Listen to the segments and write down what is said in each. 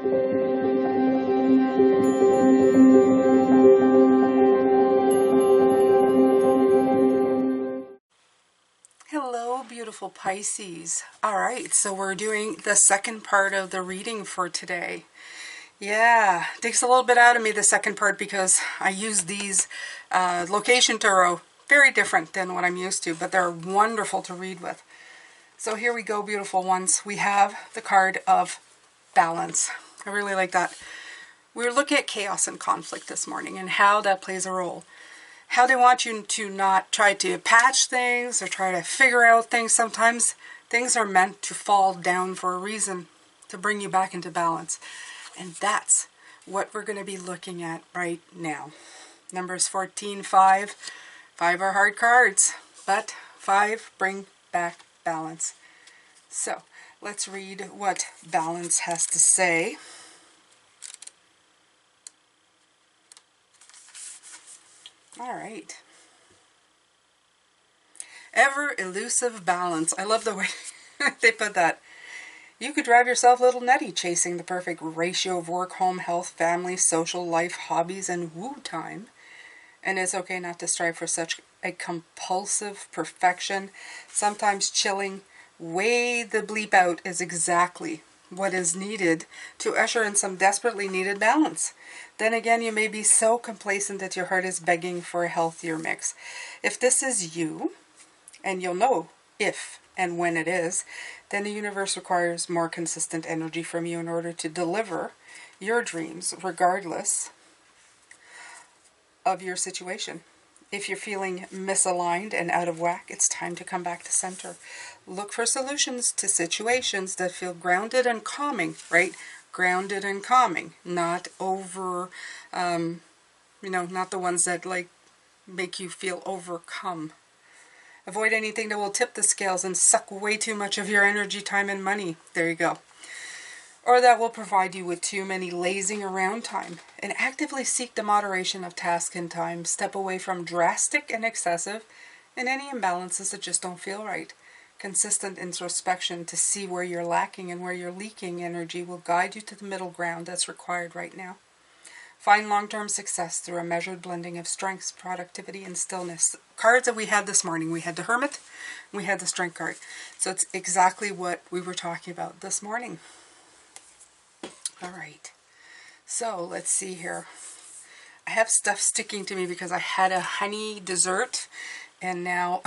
Hello, beautiful Pisces. All right, so we're doing the second part of the reading for today. Yeah, takes a little bit out of me, the second part, because I use these location tarot. Very different than what I'm used to, but they're wonderful to read with. So here we go, beautiful ones. We have the card of balance. I really like that. We were looking at chaos and conflict this morning and how that plays a role. How they want you to not try to patch things or try to figure out things. Sometimes things are meant to fall down for a reason, to bring you back into balance. And that's what we're going to be looking at right now. Numbers 14, 5. 5 are hard cards, but 5 bring back balance. So let's read what balance has to say. All right. Ever elusive balance. I love the way they put that. You could drive yourself a little nutty chasing the perfect ratio of work, home, health, family, social life, hobbies, and woo time. And it's okay not to strive for such a compulsive perfection. Sometimes chilling way the bleep out is exactly what is needed to usher in some desperately needed balance. Then again, you may be so complacent that your heart is begging for a healthier mix. If this is you, and you'll know if and when it is, then the universe requires more consistent energy from you in order to deliver your dreams regardless of your situation. If you're feeling misaligned and out of whack, it's time to come back to center. Look for solutions to situations that feel grounded and calming, right? Grounded and calming, not over, not the ones that like make you feel overcome. Avoid anything that will tip the scales and suck way too much of your energy, time, and money. There you go. Or that will provide you with too many lazing around time. And actively seek the moderation of task and time. Step away from drastic and excessive and any imbalances that just don't feel right. Consistent introspection to see where you're lacking and where you're leaking energy will guide you to the middle ground that's required right now. Find long-term success through a measured blending of strengths, productivity, and stillness. Cards that we had this morning, we had the Hermit, we had the Strength card. So it's exactly what we were talking about this morning. All right, so let's see here. I have stuff sticking to me because I had a honey dessert, and now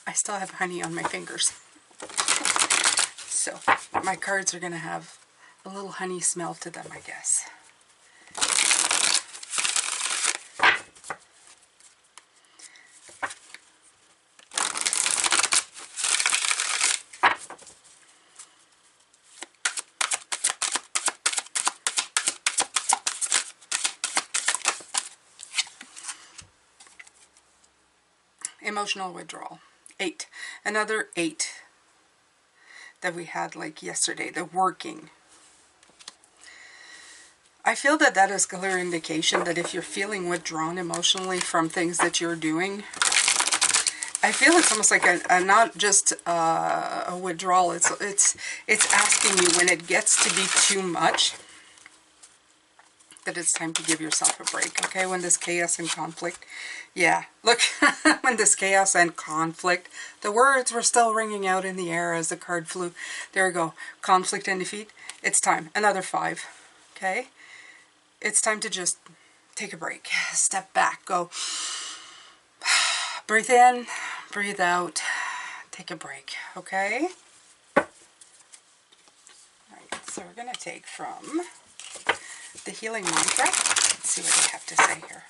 I still have honey on my fingers. So my cards are going to have a little honey smell to them, I guess. Emotional withdrawal. 8. Another 8 that we had like yesterday. The working. I feel that that is a clear indication that if you're feeling withdrawn emotionally from things that you're doing, I feel it's almost like a not just a withdrawal. It's asking you when it gets to be too much that it's time to give yourself a break. Okay, when this chaos and conflict. Yeah, look, when this chaos and conflict, the words were still ringing out in the air as the card flew. There we go. Conflict and defeat. It's time. Another 5. Okay? It's time to just take a break. Step back. Go. Breathe in. Breathe out. Take a break. Okay? All right, so we're going to take from the healing mantra. Let's see what they have to say here.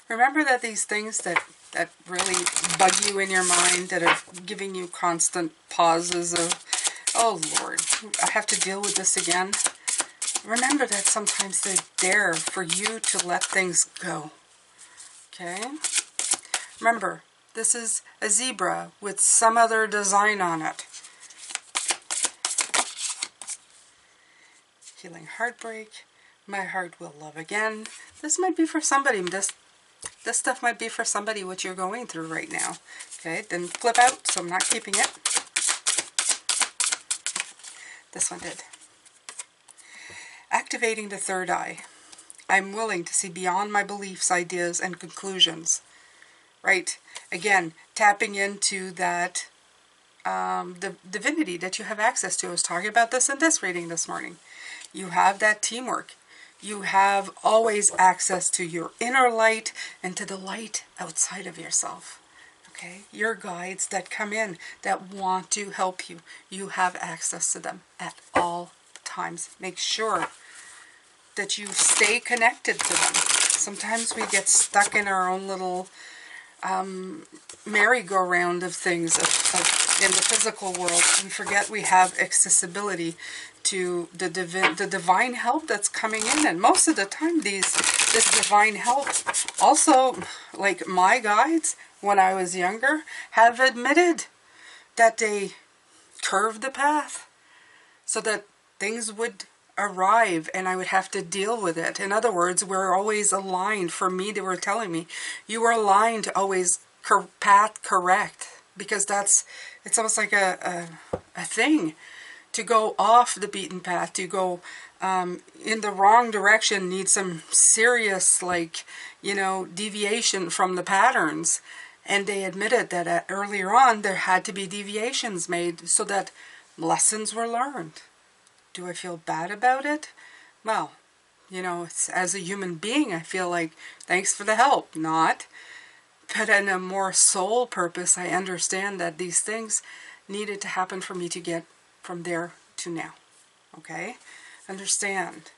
Remember that these things that really bug you in your mind, that are giving you constant pauses of, oh Lord, I have to deal with this again. Remember that sometimes they're there for you to let things go. Okay? Remember, this is a zebra with some other design on it. Healing heartbreak. My heart will love again. This might be for somebody. This stuff might be for somebody what you're going through right now. Okay, didn't flip out, so I'm not keeping it. This one did. Activating the third eye. I'm willing to see beyond my beliefs, ideas, and conclusions. Right? Again, tapping into that the divinity that you have access to. I was talking about this in this reading this morning. You have that teamwork. You have always access to your inner light and to the light outside of yourself. Okay? Your guides that come in that want to help you. You have access to them at all times. Make sure that you stay connected to them. Sometimes we get stuck in our own little merry-go-round of things in the physical world. We forget we have accessibility to the divine help that's coming in, and most of the time this divine help, also like my guides when I was younger, have admitted that they curved the path so that things would arrive and I would have to deal with it. In other words, we're always aligned. For me, they were telling me, you were aligned to always path correct, because it's almost like a thing. To go off the beaten path, to go in the wrong direction, needs some serious, deviation from the patterns. And they admitted that earlier on there had to be deviations made so that lessons were learned. Do I feel bad about it? Well, as a human being, I feel like, thanks for the help. Not. But in a more soul purpose, I understand that these things needed to happen for me to get from there to now. Okay? Understand.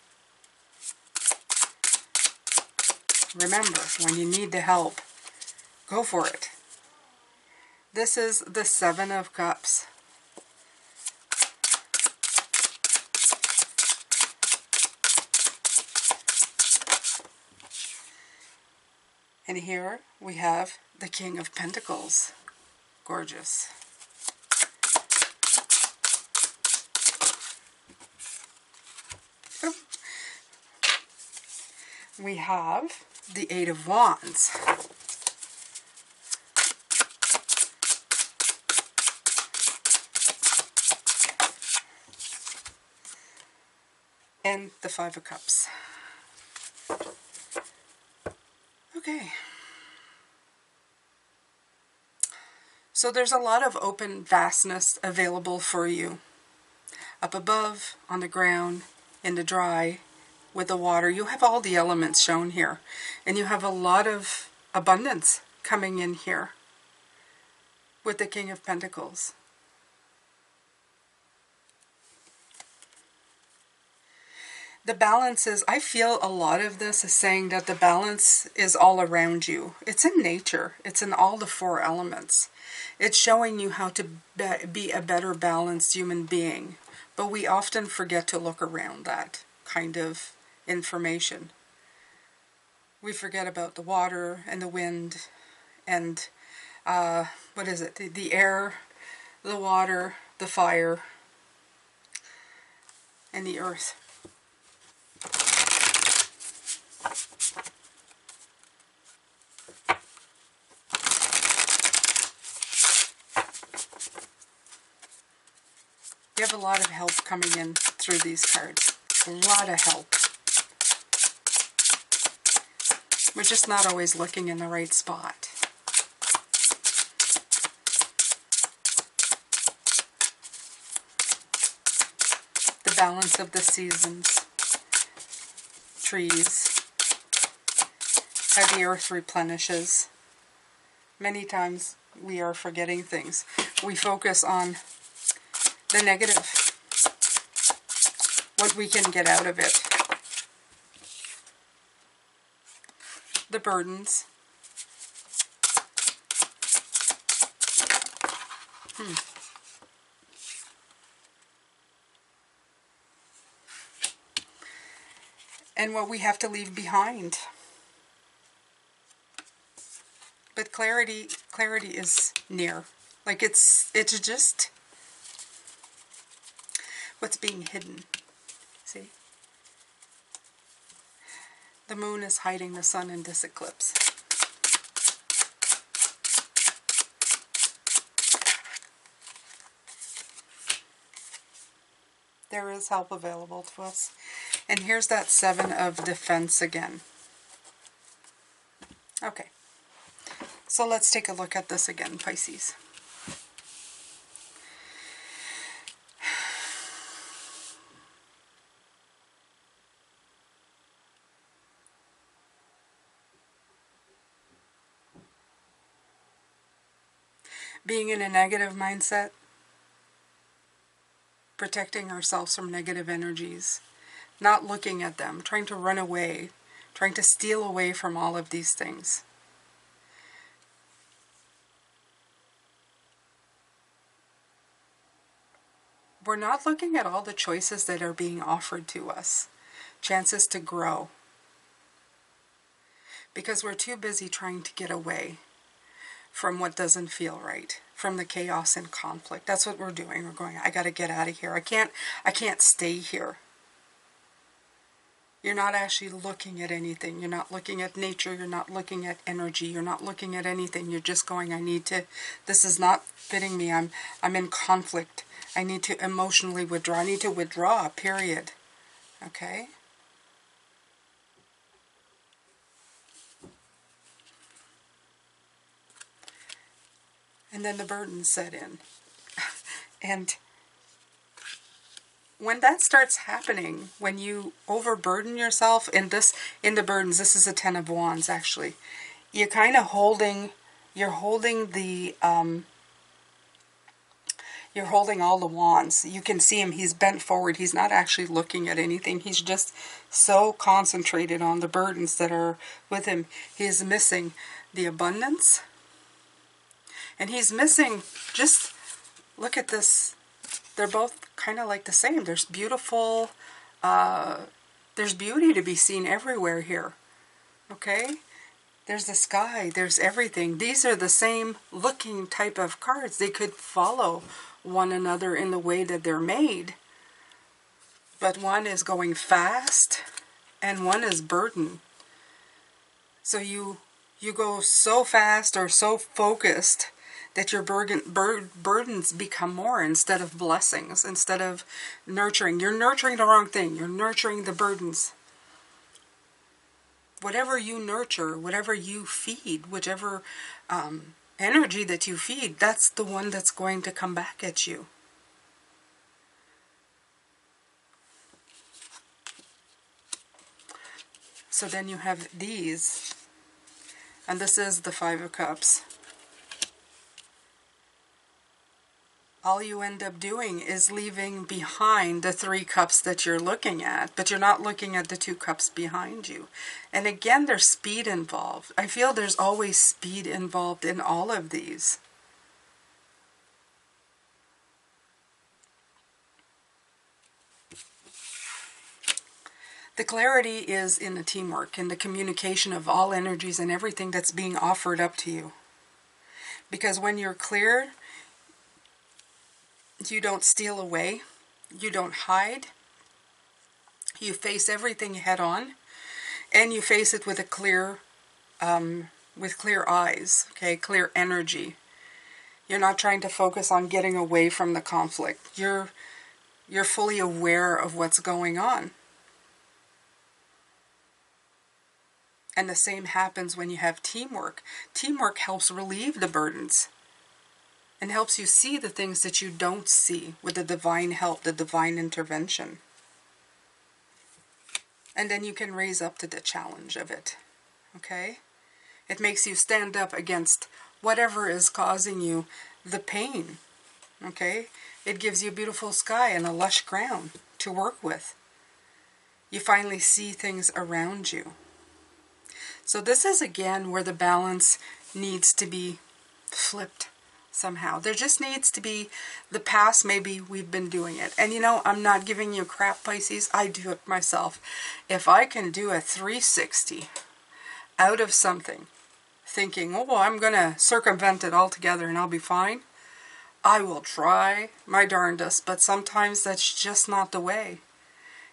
Remember, when you need the help, go for it. This is the Seven of Cups. And here we have the King of Pentacles. Gorgeous. We have the Eight of Wands. And the Five of Cups. Okay. So there's a lot of open vastness available for you. Up above, on the ground, in the dry, with the water. You have all the elements shown here. And you have a lot of abundance coming in here with the King of Pentacles. The balance is, I feel a lot of this is saying that the balance is all around you. It's in nature. It's in all the four elements. It's showing you how to be a better balanced human being. But we often forget to look around that kind of information. We forget about the water and the wind and, what is it? The air, the water, the fire, and the earth. You have a lot of help coming in through these cards. A lot of help. We're just not always looking in the right spot. The balance of the seasons. Trees. How the earth replenishes. Many times we are forgetting things. We focus on the negative, what we can get out of it, the burdens. And what we have to leave behind. But clarity is near. Like it's just what's being hidden. See? The moon is hiding the sun in this eclipse. There is help available to us. And here's that 7 of Defense again. Okay. So let's take a look at this again, Pisces. Being in a negative mindset, protecting ourselves from negative energies, not looking at them, trying to run away, trying to steal away from all of these things. We're not looking at all the choices that are being offered to us, chances to grow, because we're too busy trying to get away from what doesn't feel right, from the chaos and conflict. That's what we're doing. We're going, I got to get out of here. I can't stay here. You're not actually looking at anything. You're not looking at nature. You're not looking at energy. You're not looking at anything. You're just going, this is not fitting me. I'm in conflict. I need to emotionally withdraw. I need to withdraw, period. Okay? And then the burden set in. And when that starts happening, when you overburden yourself, in the burdens, this is a 10 of Wands actually. You're kind of holding you're holding all the wands. You can see him, he's bent forward. He's not actually looking at anything. He's just so concentrated on the burdens that are with him. He is missing the abundance. And he's missing, just look at this. They're both kind of like the same. There's beautiful, there's beauty to be seen everywhere here. Okay? There's the sky, there's everything. These are the same looking type of cards. They could follow one another in the way that they're made. But one is going fast and one is burdened. So you go so fast or so focused that your burdens become more instead of blessings, instead of nurturing. You're nurturing the wrong thing. You're nurturing the burdens. Whatever you nurture, whatever you feed, whichever energy that you feed, that's the one that's going to come back at you. So then you have these, and this is the 5 of Cups. All you end up doing is leaving behind the 3 cups that you're looking at, but you're not looking at the 2 cups behind you. And again, there's speed involved. I feel there's always speed involved in all of these. The clarity is in the teamwork, in the communication of all energies and everything that's being offered up to you. Because when you're clear, you don't steal away, you don't hide, you face everything head on, and you face it with a clear eyes, okay, clear energy. You're not trying to focus on getting away from the conflict. You're fully aware of what's going on. And the same happens when you have teamwork. Teamwork helps relieve the burdens and helps you see the things that you don't see with the divine help, the divine intervention. And then you can raise up to the challenge of it, okay? It makes you stand up against whatever is causing you the pain, okay? It gives you a beautiful sky and a lush ground to work with. You finally see things around you. So this is again where the balance needs to be flipped somehow. There just needs to be the past. Maybe we've been doing it. And you know, I'm not giving you crap, Pisces. I do it myself. If I can do a 360 out of something, thinking, oh, well, I'm going to circumvent it altogether and I'll be fine, I will try my darndest. But sometimes that's just not the way.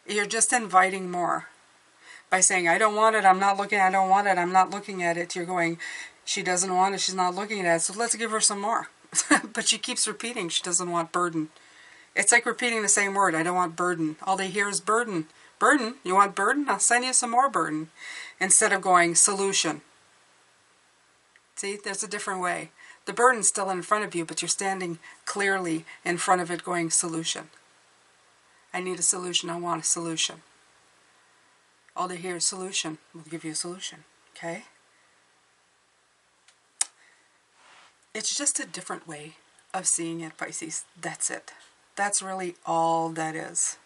You're just inviting more. By saying, I don't want it, I'm not looking, I don't want it, I'm not looking at it. You're going, she doesn't want it, she's not looking at it, so let's give her some more. But she keeps repeating she doesn't want burden. It's like repeating the same word. I don't want burden. All they hear is burden. Burden? You want burden? I'll send you some more burden. Instead of going solution. See, there's a different way. The burden's still in front of you, but you're standing clearly in front of it going solution. I need a solution. I want a solution. All they hear is solution. We'll give you a solution. Okay? It's just a different way of seeing it, Pisces. That's it. That's really all that is.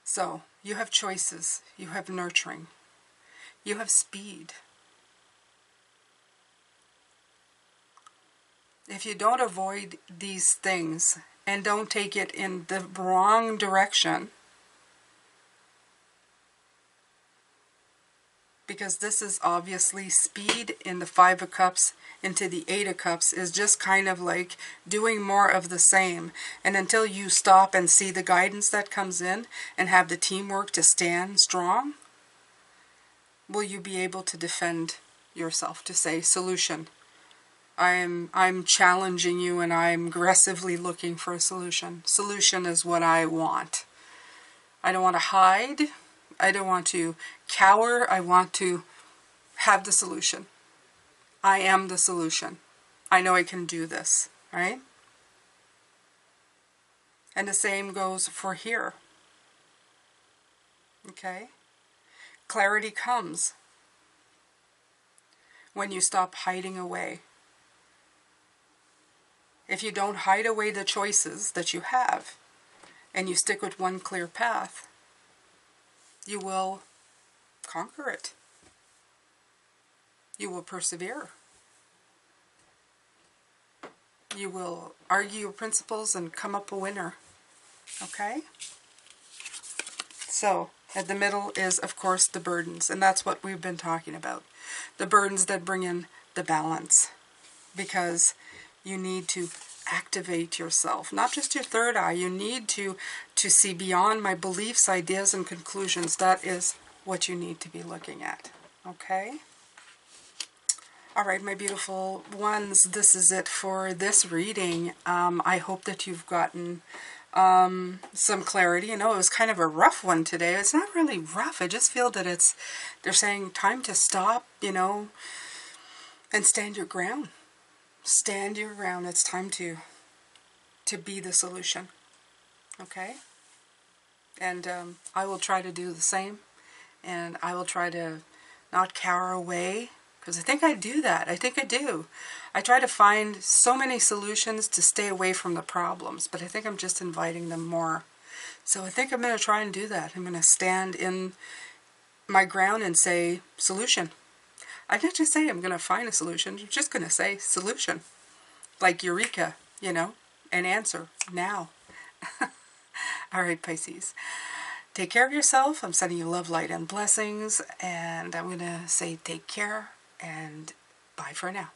So, you have choices. You have nurturing. You have speed. If you don't avoid these things and don't take it in the wrong direction, because this is obviously speed in the Five of Cups into the Eight of Cups is just kind of like doing more of the same. And until you stop and see the guidance that comes in and have the teamwork to stand strong, will you be able to defend yourself, to say, solution. I'm challenging you and I'm aggressively looking for a solution. Solution is what I want. I don't want to hide. I don't want to cower. I want to have the solution. I am the solution. I know I can do this, right? And the same goes for here. Okay? Clarity comes when you stop hiding away. If you don't hide away the choices that you have, and you stick with one clear path, you will conquer it. You will persevere. You will argue your principles and come up a winner. Okay? So, at the middle is, of course, the burdens. And that's what we've been talking about. The burdens that bring in the balance. Because you need to activate yourself. Not just your third eye. You need to see beyond my beliefs, ideas, and conclusions. That is what you need to be looking at. Okay? Alright, my beautiful ones, this is it for this reading. I hope that you've gotten some clarity. You know, it was kind of a rough one today. It's not really rough. I just feel that they're saying time to stop, you know, and stand your ground. Stand your ground. It's time to be the solution. Okay? And I will try to do the same. And I will try to not cower away. Because I think I do that. I think I do. I try to find so many solutions to stay away from the problems. But I think I'm just inviting them more. So I think I'm going to try and do that. I'm going to stand in my ground and say, solution. I'm not just saying I'm going to find a solution. I'm just going to say, solution. Like Eureka, you know, an answer now. All right, Pisces. Take care of yourself. I'm sending you love, light, and blessings. And I'm going to say take care and bye for now.